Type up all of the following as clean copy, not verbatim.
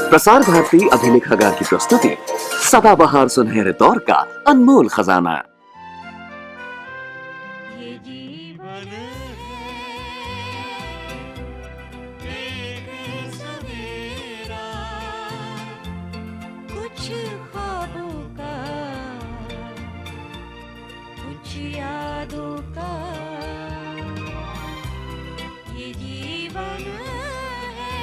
प्रसार भारती अभिलेखागार की प्रस्तुति सदाबहार सुनहरे दौर का अनमोल खजाना। ये जीवन है एक सवेरा, कुछ ख्वाबों का, कुछ यादों का। ये जीवन है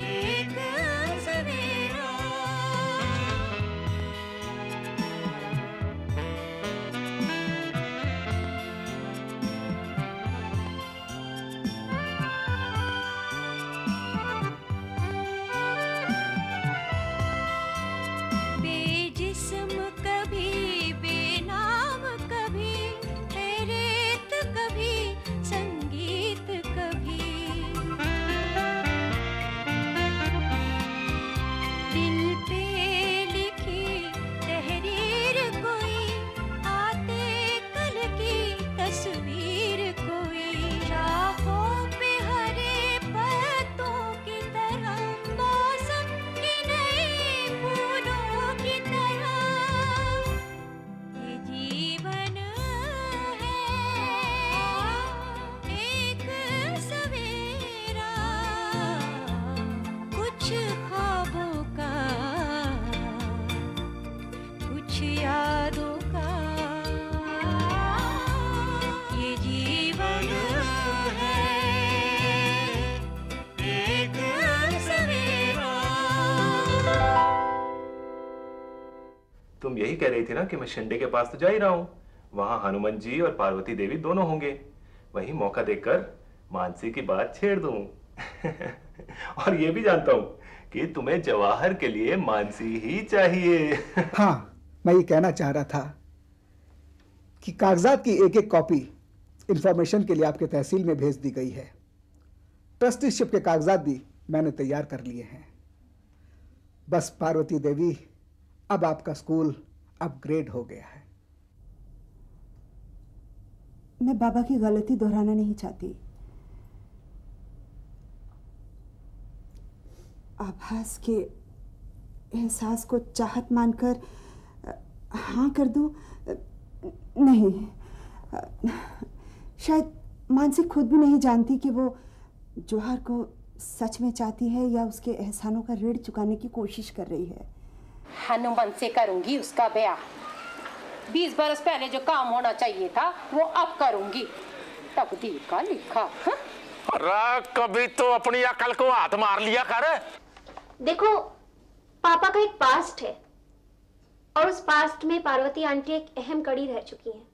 एक सवेरा। बेजिस्म कभी, बेनाम कभी, है रेत कभी, संगीत कभी। दिल पे लिखी तहरीर कोई, आते कल की तस्वीर कोई। राहों पे हरे पत्तों की तरह, मौसम के नए फूलों की तरह। ये जीवन है एक सवेरा, कुछ ख्वाबों का, कुछ यादों का। ये जीवन है एक सवेरा। तुम यही कह रही थी ना कि मैं शिंदे के पास तो जा ही रहा हूँ। वहां हनुमान जी और पार्वती देवी दोनों होंगे। वहीं मौका देखकर मानसी की बात छेड़ दूं। और ये भी जानता हूँ कि तुम्हें जवाहर के लिए मानसी ही चाहिए। हाँ, मैं ये कहना चाह रहा था कि कागजात की एक एक कॉपी इंफॉर्मेशन के लिए आपके तहसील में भेज दी गई है। ट्रस्टीशिप के कागजात भी मैंने तैयार कर लिए हैं। बस पार्वती देवी, अब आपका स्कूल अपग्रेड हो गया है। मैं बाबा की गलती दोहराना नहीं चाहती। आभास के एहसास को चाहत मानकर हाँ कर दूं? नहीं, शायद मानसी खुद भी नहीं जानती कि वो जौहर को सच में चाहती है या उसके एहसानों का ऋण चुकाने की कोशिश कर रही है। हनुमान से करूंगी उसका ब्याह। 20 बरस पहले जो काम होना चाहिए था वो अब करूंगी। तकदीर का लिखा। हाँ? अरे कभी तो अपनी अकल को हाथ मार लिया कर। देखो, पापा का एक पास्ट है और उस पास्ट में पार्वती आंटी एक अहम कड़ी रह चुकी हैं,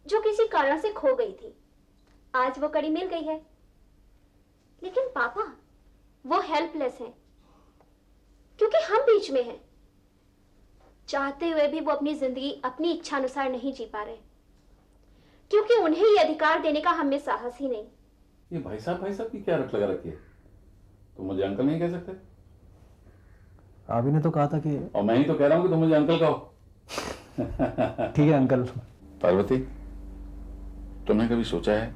जो किसी कारण से खो गई थी। आज वो कड़ी मिल गई है, लेकिन पापा वो हेल्पलेस हैं क्योंकि हम बीच में हैं। चाहते हुए भी वो अपनी जिंदगी अपनी इच्छा अनुसार नहीं जी पा रहे, क्योंकि उन्हें ये अधिकार देने का हम में साहस ही नहीं। ये भाई साहब की क्या रट लगा रखी है? तुम मुझे अंकल नहीं कह सकते? आप ही ने तो कहा था कि। और मैं ही तो कह रहा हूँ कि तुम मुझे अंकल कहो। ठीक है अंकल। पार्वती, तुमने कभी सोचा है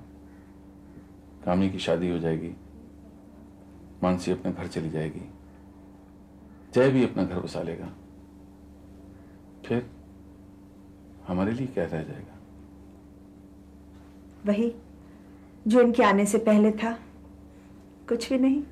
कामी की शादी हो जाएगी, मानसी अपने घर चली जाएगी, जय भी अपना घर बसा लेगा, फिर हमारे लिए क्या रह जाएगा? वही जो इनके आने से पहले था, कुछ भी नहीं।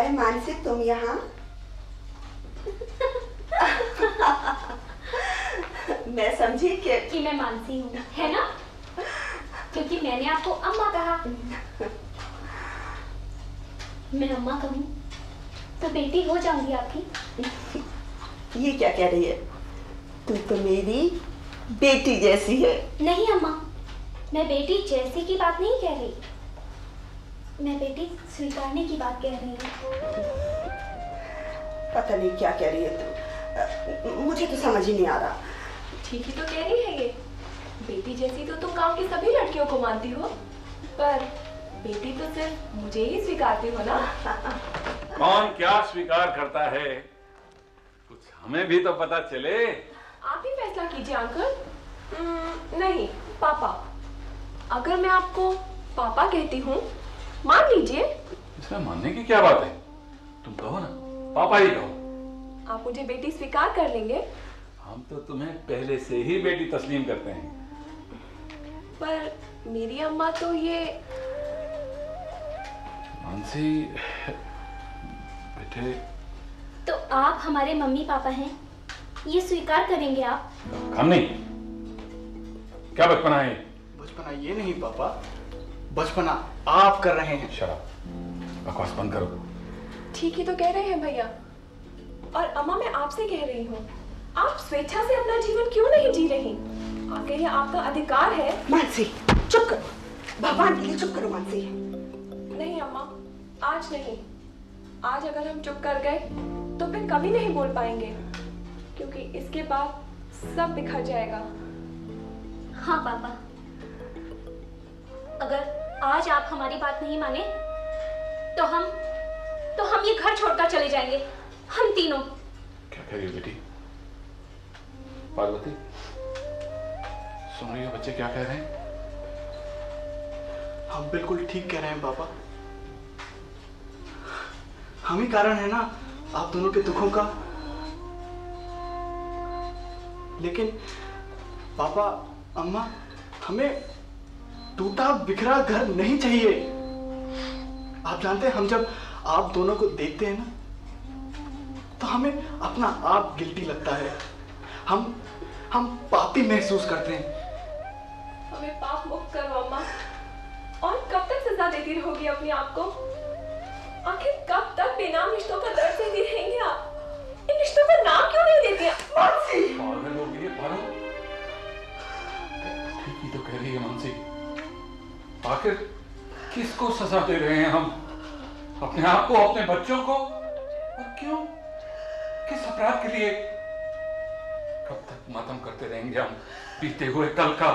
अरे मानसी, तुम यहाँ? मैं समझी कि मैं मानसी हूँ, है ना? क्योंकि मैंने आपको अम्मा कहा। मैं अम्मा कहूँ तो बेटी हो जाऊंगी आपकी। ये क्या कह रही है? तू तो मेरी बेटी जैसी है। नहीं अम्मा, मैं बेटी जैसी की बात नहीं कह रही, मैं बेटी स्वीकारने की बात कह रही हूँ। पता नहीं क्या कह रही है तू, मुझे तो समझ ही नहीं आ रहा। ठीक ही तो कह रही है ये। बेटी जैसी तो तुम गांव की सभी लड़कियों को मानती हो, पर बेटी तो सिर्फ मुझे ही स्वीकारती हो ना। कौन क्या स्वीकार करता है, कुछ हमें भी तो पता चले। आप ही फैसला कीजिए अंकल। नहीं पापा, अगर मैं आपको पापा कहती हूँ मान लीजिए। इसमें मानने की क्या बात है, तुम कहो ना, पापा ही कहो। आप मुझे बेटी स्वीकार कर लेंगे? हम तो तुम्हें पहले से ही बेटी तस्लीम करते हैं। पर मेरी अम्मा तो ये। मानसी बेटे, तो आप हमारे मम्मी पापा हैं, ये स्वीकार करेंगे आप? हम नहीं। क्या बचपना है? बचपना ये नहीं पापा, बचपना आप कर रहे हैं। शराब, बकवास बंद करो। ठीक ही तो कह रहे हैं भैया। और अम्मा मैं आपसे कह रही हूँ, आप स्वेच्छा से अपना जीवन क्यों नहीं जी रही? आखिर ये आपका अधिकार है। मानसी चुप करो, भगवान के लिए चुप करो मानसी। नहीं अम्मा, आज नहीं। आज अगर हम चुप कर गए तो फिर कभी नहीं बोल पाएंगे, क्योंकि इसके बाद सब बिखर जाएगा। हाँ पापा, अगर आज आप हमारी बात नहीं माने तो हम ये घर छोड़कर चले जाएंगे, हम तीनों। क्या कह रही हो बेटी? पार्वती, सुन रही हो बच्चे क्या कह रहे हैं? हम बिल्कुल ठीक कह रहे हैं पापा। हम ही कारण है ना आप दोनों के दुखों का। लेकिन पापा अम्मा, हमें टूटा बिखरा घर नहीं चाहिए। आप जानते हैं, हम जब आप दोनों को देखते हैं ना तो हमें अपना आप गिल्टी लगता है। हम पापी महसूस करते हैं। हमें पाप मुक्त करो अम्मा। और कब तक सजा देती रहोगी अपने आप को? आखिर कब तक बेनाम रिश्तों का दर्द देती रहेंगे आप? इन रिश्तों का नाम क्यों नहीं देती आप? पागल हो गई है पारो। ठीक ही तो कह रही है मानसी। आखिर किसको सजा दे रहे हैं हम? अपने आप को, अपने बच्चों को? और क्यों? किस अपराध के लिए? कब तक मातम करते रहेंगे हम बीते हुए कल का?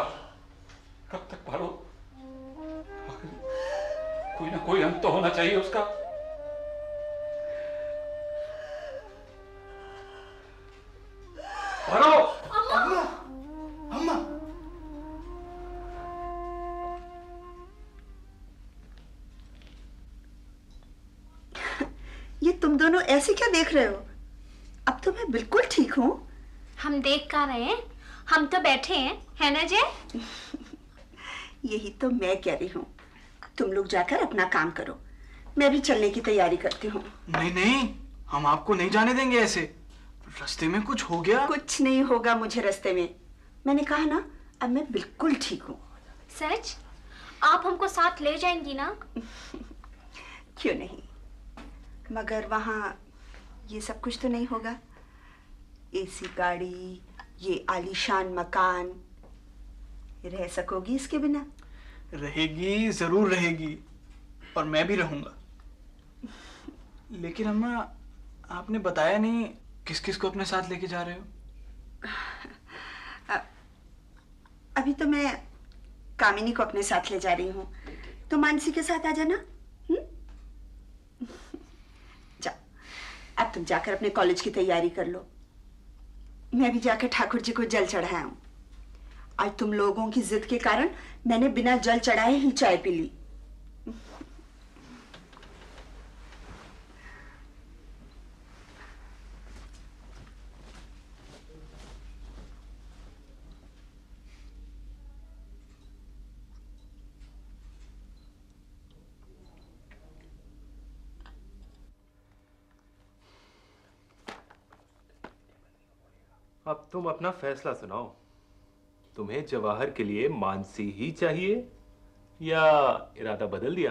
कब तक पारो? आखिर कोई ना कोई अंत तो होना चाहिए उसका। पारो! अम्मा, अम्मा। ये तुम दोनों ऐसे क्या देख रहे हो? अब तो मैं बिल्कुल ठीक हूँ। हम देख कहाँ रहे हैं, हम तो बैठे हैं, है ना जय? यही तो मैं कह रही हूँ, तुम लोग जाकर अपना काम करो, मैं भी चलने की तैयारी करती हूँ। नहीं नहीं, हम आपको नहीं जाने देंगे ऐसे। रास्ते में कुछ हो गया? कुछ नहीं होगा मुझे रास्ते में। मैंने कहा ना, अब मैं बिल्कुल ठीक हूँ। सच? आप हमको साथ ले जाएंगी ना? क्यों नहीं, मगर वहाँ ये सब कुछ तो नहीं होगा। एसी गाड़ी, ये आलीशान मकान, रह सकोगी इसके बिना? रहेगी, जरूर रहेगी, और मैं भी रहूंगा। लेकिन अम्मा, आपने बताया नहीं किस किस को अपने साथ लेके जा रहे हो? अभी तो मैं कामिनी को अपने साथ ले जा रही हूँ, तो मानसी के साथ आ जाना। जाओ, अब तुम जाकर अपने कॉलेज की तैयारी कर लो। मैं भी जाकर ठाकुर जी को जल चढ़ाया हूँ। आज तुम लोगों की जिद के कारण मैंने बिना जल चढ़ाए ही चाय पी ली। अब तुम अपना फैसला सुनाओ। तुम्हें जवाहर के लिए मानसी ही चाहिए या इरादा बदल दिया?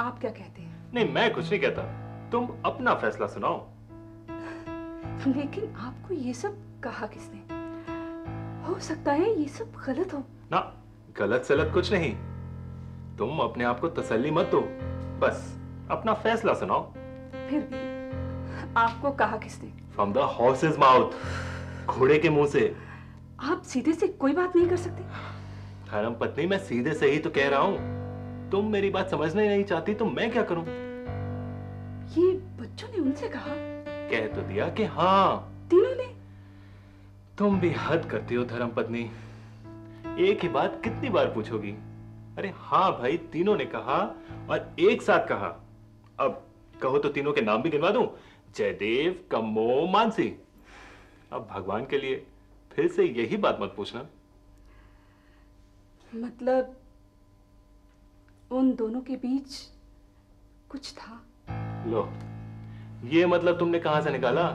आप क्या कहते हैं? नहीं, मैं कुछ नहीं कहता, तुम अपना फैसला सुनाओ। लेकिन आपको ये सब कहा किसने? हो सकता है ये सब गलत हो। ना, गलत सलत कुछ नहीं। तुम अपने आप को तसल्ली मत दो, बस अपना फैसला सुनाओ। फिर भी आपको कहा किसने? फ्रॉम द हॉर्सेस माउथ, घोड़े के मुंह से। आप सीधे से कोई बात नहीं कर सकते? धर्म पत्नी, मैं सीधे से ही तो कह रहा हूं। तुम मेरी बात समझना ही नहीं चाहती तो मैं क्या करूं? ये बच्चों ने उनसे कहा? कह तो दिया कि हाँ। तीनों ने? तुम भी हद करती हो धर्म पत्नी, एक ही बात कितनी बार पूछोगी? अरे हाँ भाई, तीनों ने कहा और एक साथ कहा। अब कहो तो तीनों के नाम भी गिनवा दूं, जयदेव, कम्मो, मानसी। अब भगवान के लिए फिर से यही बात मत पूछना। मतलब उन दोनों के बीच कुछ था? लो, ये मतलब तुमने कहां से निकाला?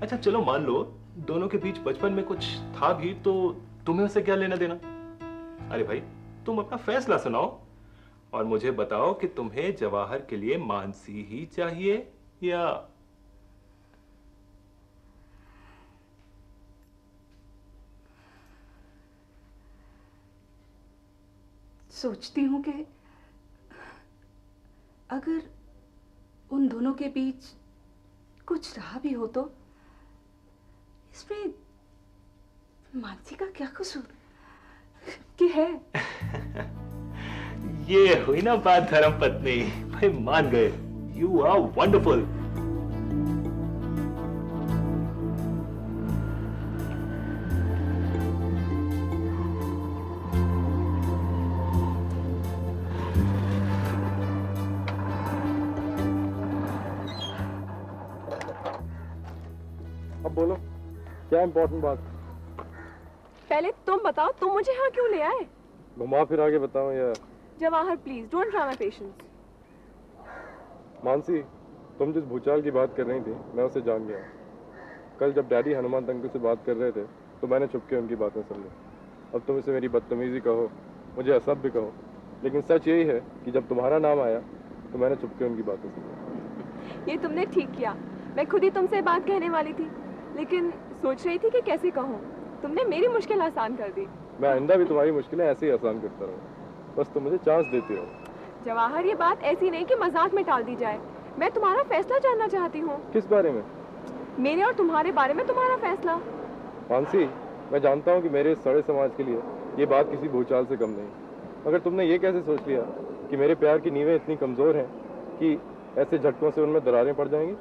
अच्छा चलो मान लो दोनों के बीच बचपन में कुछ था भी, तो तुम्हें उससे क्या लेना देना? अरे भाई, तुम अपना फैसला सुनाओ और मुझे बताओ कि तुम्हें जवाहर के लिए मानसी ही चाहिए या? सोचती हूं कि अगर उन दोनों के बीच कुछ रहा भी हो तो इसमें मानसी का क्या कसूर कि है? ये हुई ना बात धर्म पत्नी, भाई मान गए। You are wonderful. अब बोलो, क्या इम्पोर्टेंट बात? पहले तुम बताओ, तुम मुझे यहाँ क्यों ले आए? घुमा फिरा के बताओ यार। Jawahar please don't try my patience. Mansi, तुम जिस भूचाल की बात कर रही थी मैं उसे जान गया। कल जब डैडी हनुमान अंकल से बात कर रहे थे तो मैंने छुपके उनकी बातें सुन ली। अब तुम इसे मेरी बदतमीजी कहो, मुझे असभ्य कहो, लेकिन सच यही है कि जब तुम्हारा नाम आया तो मैंने छुपके उनकी बातें सुनी। ये तुमने ठीक किया। मैं खुद ही तुमसे बात कहने वाली थी, लेकिन सोच रही थी कि कैसे कहूँ। तुमने मेरी मुश्किल आसान कर दी। मैं आइंदा भी तुम्हारी मुश्किलें ऐसे ही आसान करता रहूँ, बस तुम मुझे चांस देती रहो। जवाहर, ये बात ऐसी नहीं कि मजाक में टाल दी जाए। मैं तुम्हारा फैसला जानना चाहती हूँ। किस बारे में? मेरे और तुम्हारे बारे में तुम्हारा फैसला। मानसी, मैं जानता हूँ कि मेरे इस सड़े समाज के लिए ये बात किसी भूचाल से कम नहीं, मगर तुमने ये कैसे सोच लिया कि मेरे प्यार की नींवें इतनी कमजोर हैं कि ऐसे झटकों से उनमें दरारें पड़ जाएंगी?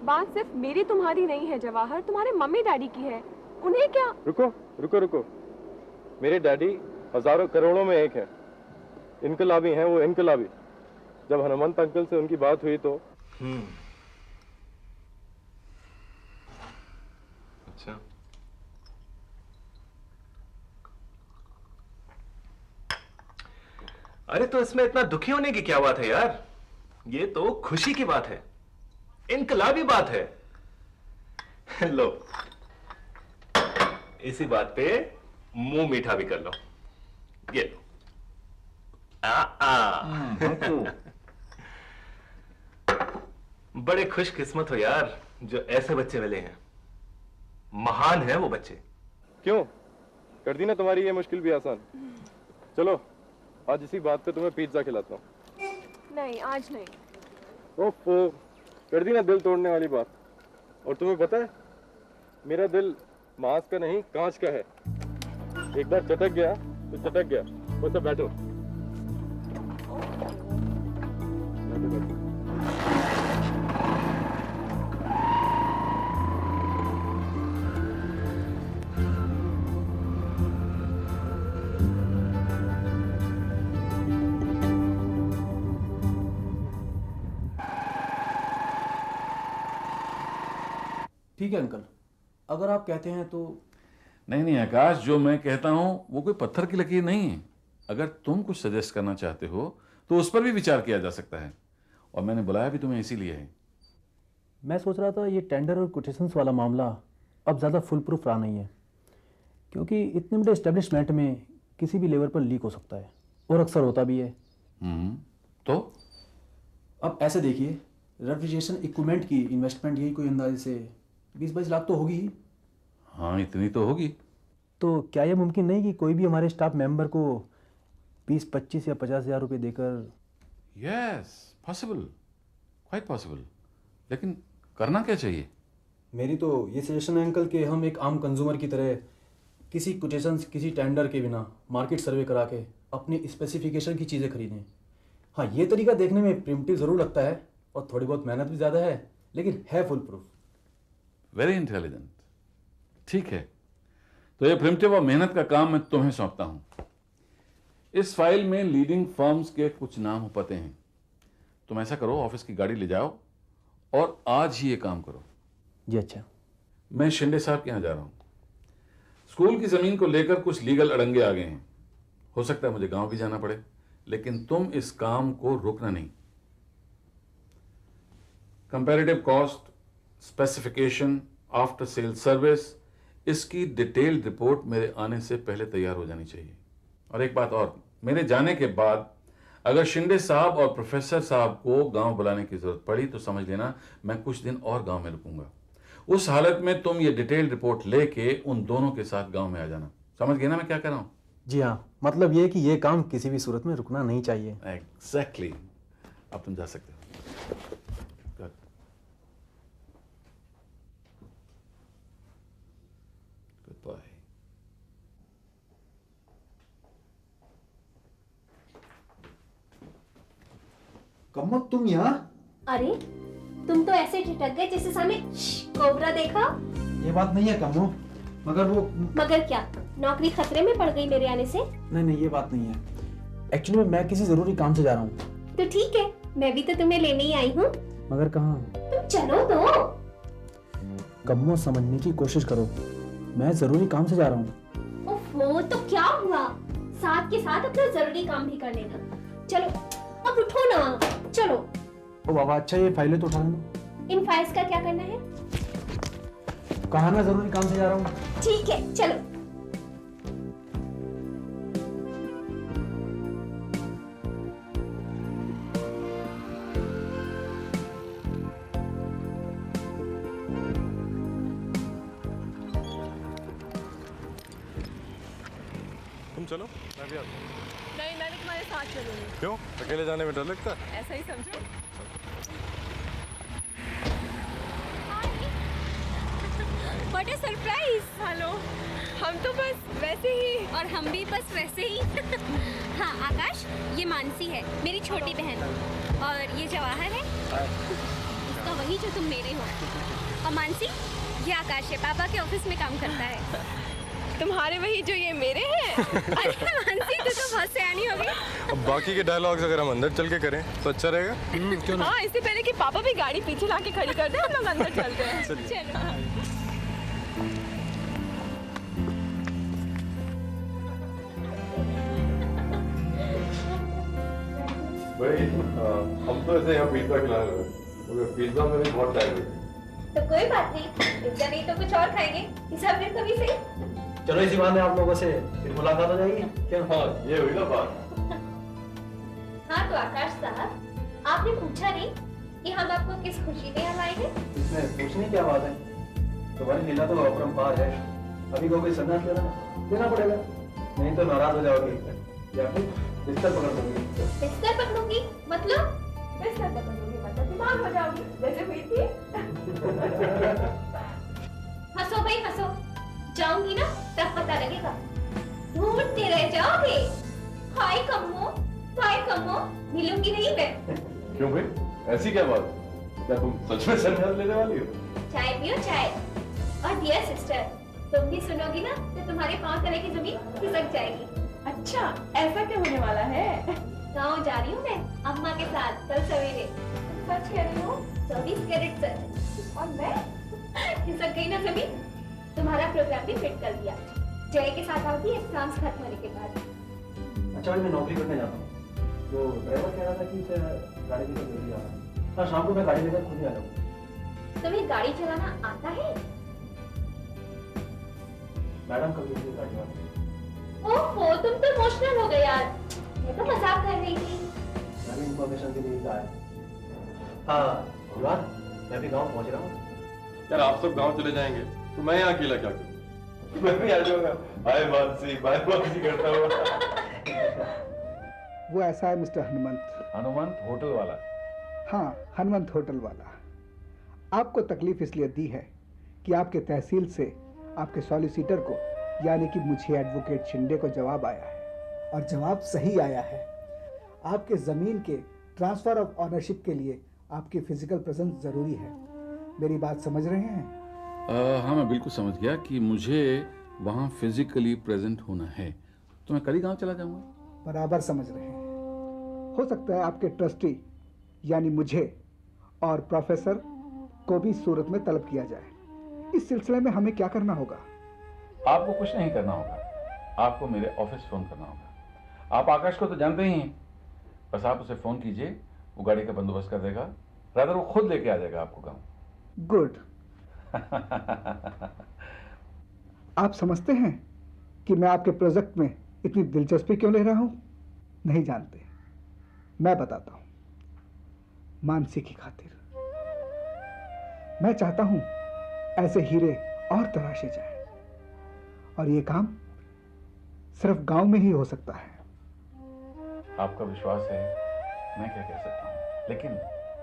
बात सिर्फ मेरी तुम्हारी नहीं है जवाहर, तुम्हारे मम्मी डैडी की है। उन्हें क्या? रुको रुको रुको, मेरे डैडी हजारों करोड़ों में एक हैं, इनकलाबी हैं वो, इनकलाबी। जब हनुमंत अंकल से उनकी बात हुई तो अच्छा, अरे तो इसमें इतना दुखी होने की क्या बात है यार? ये तो खुशी की बात है, इनकलाबी बात है। लो, इसी बात पे मुंह मीठा भी कर लो। ये लो। बड़े खुशकिस्मत हो यार जो ऐसे बच्चे मिले हैं। महान है वो बच्चे। क्यों कर दी ना तुम्हारी ये मुश्किल भी आसान? चलो आज इसी बात पे तुम्हें पिज्जा खिलाता हूँ। नहीं, आज नहीं। ओफो, कर दी ना दिल तोड़ने वाली बात। और तुम्हें पता है मेरा दिल मांस का नहीं कांच का है। एक बार चटक गया तो चटक गया। बस अब बैठो। ठीक है अंकल, अगर आप कहते हैं तो। नहीं नहीं आकाश, जो मैं कहता हूं वो कोई पत्थर की लकीर नहीं है। अगर तुम कुछ सजेस्ट करना चाहते हो तो उस पर भी विचार किया जा सकता है, और मैंने बुलाया भी तुम्हें इसीलिए है। मैं सोच रहा था ये टेंडर और कोटेशंस वाला मामला अब ज़्यादा फुल प्रूफ रहा नहीं है, क्योंकि इतने बड़े एस्टेब्लिशमेंट में किसी भी लेवल पर लीक हो सकता है और अक्सर होता भी है। तो अब ऐसे देखिए, रेफ्रिजरेशन इक्विपमेंट की इन्वेस्टमेंट यही कोई अंदाजे से 20-22 लाख तो होगी ही। हाँ, इतनी तो होगी। तो क्या ये मुमकिन नहीं कि कोई भी हमारे स्टाफ मेंबर को 20, 25 या 50 हज़ार रुपये देकर? Yes, possible, quite possible. लेकिन करना क्या चाहिए? मेरी तो ये सजेशन है अंकल कि हम एक आम कंज्यूमर की तरह किसी कोटेशंस, किसी टेंडर के बिना मार्केट सर्वे करा के अपनी स्पेसिफिकेशन की चीज़ें खरीदें। हाँ, ये तरीका देखने में प्रिमिटिव ज़रूर लगता है और थोड़ी बहुत मेहनत भी ज़्यादा है, लेकिन है फुल प्रूफ। Very intelligent. ठीक है, तो ये प्रिमिटिव और मेहनत का काम मैं तुम्हें सौंपता हूं। इस फाइल में लीडिंग फर्म्स के कुछ नाम पते हैं। तुम ऐसा करो, ऑफिस की गाड़ी ले जाओ और आज ही ये काम करो। जी अच्छा। मैं शिंदे साहब के यहाँ जा रहा हूँ। स्कूल की जमीन को लेकर कुछ लीगल अड़ंगे आ गए हैं। हो सकता है मुझे गांव भी जाना पड़े, लेकिन तुम इस काम को रोकना नहीं। Comparative cost, specification, after sale service, इसकी डिटेल्ड रिपोर्ट मेरे आने से पहले तैयार हो जानी चाहिए। और एक बात और, मेरे जाने के बाद अगर शिंदे साहब और प्रोफेसर साहब को गांव बुलाने की जरूरत पड़ी तो समझ लेना मैं कुछ दिन और गांव में रुकूंगा। उस हालत में तुम ये डिटेल रिपोर्ट लेके उन दोनों के साथ गांव में आ जाना। समझ गए ना मैं क्या कह रहा हूं? जी हाँ, मतलब ये कि ये काम किसी भी सूरत में रुकना नहीं चाहिए। एग्जैक्टली। अब तुम जा सकते हो। Good bye. कम्मो, तुम यहाँ? अरे तुम तो ऐसे ठिठक गए जैसे सामने कोबरा देखा। ये बात नहीं है कम्मो, मगर वो... मगर क्या, नौकरी खतरे में पड़ गई मेरे आने से? नहीं, ये बात नहीं है। एक्चुअली मैं किसी जरूरी काम से जा रहा हूँ। तो ठीक है, मैं भी तो तुम्हें लेने ही आई हूँ। मगर कहाँ? तुम चलो तो। कम्मो, समझने की कोशिश करो, मैं जरूरी काम से जा रहा हूँ। ओफो, तो क्या हुआ, साथ के साथ अपना जरूरी काम भी कर लेना। चलो अब उठो ना, चलो। ओ बाबा, अच्छा ये फाइलें तो उठा लेना। इन फाइल्स का क्या करना है? कहा ना जरूरी काम से जा रहा हूँ। ठीक है, चलो। तुम चलो, मैं भी आता हूँ। नहीं, मैं भी तुम्हारे साथ चलूंगी। क्यों, अकेले जाने में डर लगता है? ऐसा ही समझो। What a surprise. हेलो, हम तो बस वैसे ही। और हम भी बस वैसे ही। हाँ आकाश, ये मानसी है, मेरी छोटी बहन। और ये जवाहर है, इसका वही जो तुम मेरे हो। और मानसी, ये आकाश है, पापा के ऑफिस में काम करता है। तुम्हारे वही जो ये मेरे हैं। अरे मानसी, तू तो बहुत सयानी हो गई। अब बाकी के डायलॉग्स अगर हम अंदर चल के करें तो अच्छा रहेगा। क्यों ना? हाँ, इससे पहले कि पापा भी गाड़ी पीछे लाके खड़ी कर दे, हम लोग अंदर चलते हैं। चलो। भाई, हम तो ऐसे यहाँ पिज्जा खिला रहे हैं, मगर पिज्जा में भी बहुत टाइम लगेगा। तो कोई बात नहीं, पिज्जा नहीं तो कुछ और खाएंगे, हिसाब फिर कभी सही। चलो इसी बहाने आप लोगों से फिर मुलाकात हो जाएगी। क्या? हाँ, ये हुई ना बात। हाँ तो आकाश साहब, आपने पूछा नहीं कि हम आपको किस खुशी में हम आए हैं? इसमें पूछने क्या बात है, तुम्हारी लीला तो अपरंपार है। अभी को कोई संन्यास लेना पड़ेगा, नहीं तो नाराज हो जाओगे या फिर बिस्तर पकड़ लोगी। बिस्तर पकड़ूंगी मतलब? बिस्तर पकड़ूंगी मतलब बीमार हो जाओगी, जैसे हुई थी। हंसो भाई हंसो, जाऊंगी ना तब पता लगेगा, ढूंढते रह जाओगे। हाय कम्मो, मिलूंगी नहीं मैं। क्यों भाई, ऐसी क्या बात? क्या तुम सच में संन्यास लेने वाली हो? चाय पियो चाय। और डियर सिस्टर, तुम भी सुनोगी ना तो तुम्हारे पांव तले की जमीन खिसक जाएगी। अच्छा, ऐसा क्या होने वाला है? गाँव जा रही हूँ मैं अम्मा के साथ कल सवेरे। सच कह रही हो? 24 कैरेट सच। और मैं खिसक गई ना जमीन। तुम्हारा प्रोग्राम भी फिट कर दिया, जय के साथ आऊंगी एग्जाम्स खत्म होने के बाद। अच्छा, मैं नौकरी करने जाता हूँ, तो ड्राइवर कह रहा था कि गाड़ी लेकर जल्दी आ रहा है। हाँ, शाम को मैं गाड़ी लेकर खुद ही आ जाऊँगा। तुम्हें गाड़ी चलाना आता है? मैडम कभी भी गाड़ी वाले ओहो, तुम तो इमोशनल हो गए यार। मैं तो मजाक कर रही थी। मैंने इंफॉर्मेशन के लिए कहा है। हाँ यार, मैं भी गांव पहुंच रहा हूँ। यार आप सब गांव चले जाएंगे तो मैं यहाँ अकेला क्या करूँ? मैं भी आ जाऊंगा। बाय मानसी करता हूँ। वो ऐसा है मिस्टर हनुमंत। हनुमंत होटल वाला? हाँ, हनुमंत होटल वाला। आपको तकलीफ इसलिए दी है कि आपके तहसील से आपके सॉलिसिटर को यानी कि मुझे एडवोकेट शिंदे को जवाब आया है, और जवाब सही आया है। आपके ज़मीन के ट्रांसफ़र ऑफ ऑनरशिप के लिए आपकी फिजिकल प्रेजेंस ज़रूरी है। मेरी बात समझ रहे हैं? हाँ, मैं बिल्कुल समझ गया कि मुझे वहाँ फिजिकली प्रेजेंट होना है, तो मैं कल ही गाँव चला जाऊँगा। बराबर समझ रहे हैं। हो सकता है आपके ट्रस्टी यानी मुझे और प्रोफेसर को भी सूरत में तलब किया जाए। इस सिलसिले में हमें क्या करना होगा? आपको कुछ नहीं करना होगा, आपको मेरे ऑफिस फोन करना होगा। आप आकाश को तो जानते ही हैं, बस आप उसे फोन कीजिए, वो गाड़ी का बंदोबस्त कर देगा। रादर वो खुद लेके आ जाएगा आपको गाँव। गुड। आप समझते हैं कि मैं आपके प्रोजेक्ट में इतनी दिलचस्पी क्यों ले रहा हूं? नहीं जानते। मैं बताता हूं। मानसी की खातिर मैं चाहता हूं ऐसे हीरे और तराशे जाएं, और ये काम सिर्फ गांव में ही हो सकता है। आपका विश्वास है, मैं क्या कह सकता हूँ, लेकिन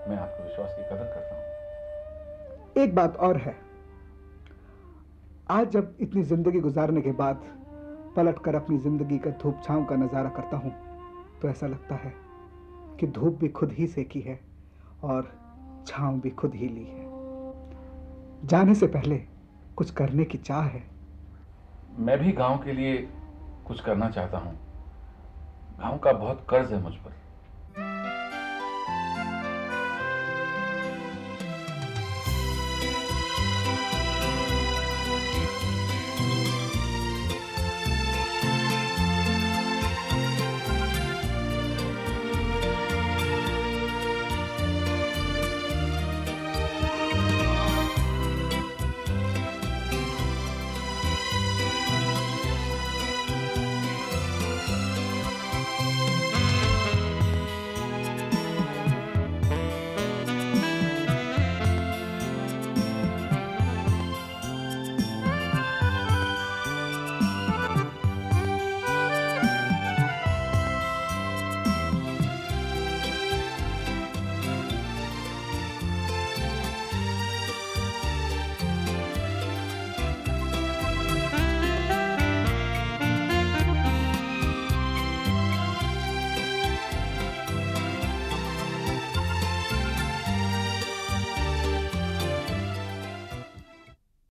मैं आपके विश्वास की कदर करता हूँ। एक बात और है, आज जब इतनी जिंदगी गुजारने के बाद पलटकर अपनी जिंदगी का धूप छांव का नजारा करता हूं, तो ऐसा लगता है कि धूप भी खुद ही सेकी है और छांव भी खुद ही ली है। जाने से पहले कुछ करने की चाह है। मैं भी गांव के लिए कुछ करना चाहता हूं। गांव का बहुत कर्ज है मुझ पर।